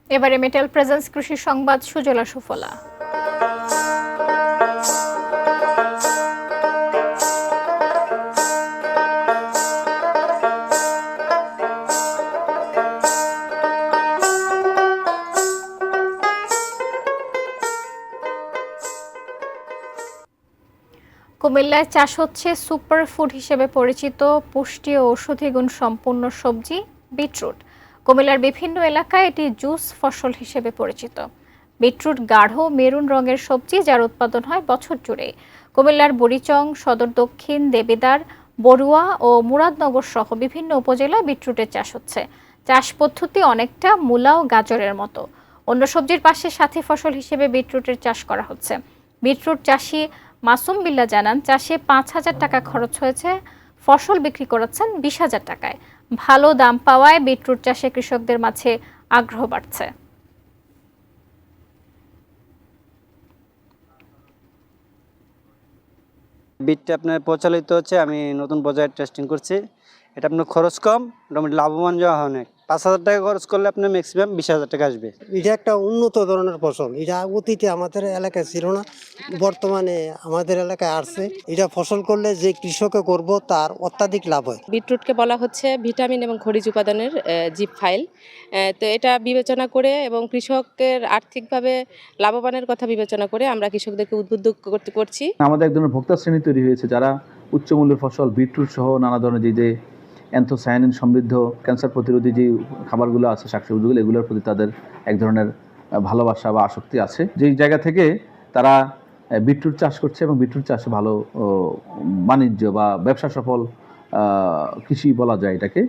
এবারে metal presence কৃষি সংবাদ সুজলা সুফলা। কুমিল্লায় চাষ হচ্ছে সুপার ফুড হিসেবে পরিচিত পুষ্টি ও ঔষধি গুণ সম্পন্ন সবজি বিটরুট। কুমিল্লার বিভিন্ন এলাকায় এটি জুস ফসল হিসেবে পরিচিত। বিটরুট গাঢ় মেরুন রঙের সবজি, যার উৎপাদন হয় বছর জুড়ে। কুমিল্লার বুড়িচং, সদর দক্ষিণ, দেবিদ্বার, বড়ুয়া ও মুরাদনগর সহ বিভিন্ন উপজেলায় বিটরুটের চাষ হচ্ছে। চাষ পদ্ধতি অনেকটা মূলা ও গাজরের মতো। অন্য সবজির পাশে সাথী ফসল হিসেবে বিটরুটের চাষ করা হচ্ছে। বিটরুট চাষি মাসুম বিল্লাহ জানান, চাষে 5,000 টাকা খরচ হয়েছে, ফসল বিক্রি করেছেন 20,000 টাকায়। ভালো দাম পাওয়ায় বিটরুট চাষে কৃষকদের মাঝে আগ্রহ বাড়ছে। বিটটা আপনার প্রচলিত হচ্ছে, আমি নতুন পর্যায়ে টেস্টিং করছি। এটা আপনার খরচ কম, মোটামুটি লাভবান যাওয়া অনেক। 5,000 টাকা খরচ করলে আপনার ম্যাক্সিমাম 20,000 টাকা আসবে। এটা একটা উন্নত ধরনের ফসল, এটা অতীতে আমাদের এলাকায় ছিল না, বর্তমানে আমাদের এলাকায় আসছে। এটা ফসল করলে যে কৃষকে করব তার অত্যাধিক লাভ হয়। বিটরুটকে বলা হচ্ছে ভিটামিন এবং খনিজ উপাদানের জিপ ফাইল। তো এটা বিবেচনা করে এবং কৃষকের আর্থিকভাবে লাভবানের কথা বিবেচনা করে আমরা কৃষকদেরকে উদ্বুদ্ধ করছি। আমাদের এক ধরনের ভোক্তা শ্রেণী তৈরি হয়েছে যারা উচ্চ মূল্যের ফসল বিটরুট সহ নানা ধরনের যে অ্যান্থোসায়ানিন সমৃদ্ধ ক্যান্সার প্রতিরোধী যে খাবারগুলো আছে, শাকসবজিগুলো, এগুলোর প্রতি তাদের এক ধরনের ভালোবাসা বা আসক্তি আছে। যেই জায়গা থেকে তারা বিটরুট চাষ করছে এবং বিটরুট চাষে ভালো বাণিজ্য বা ব্যবসা সফল কৃষি বলা যায় এটাকে।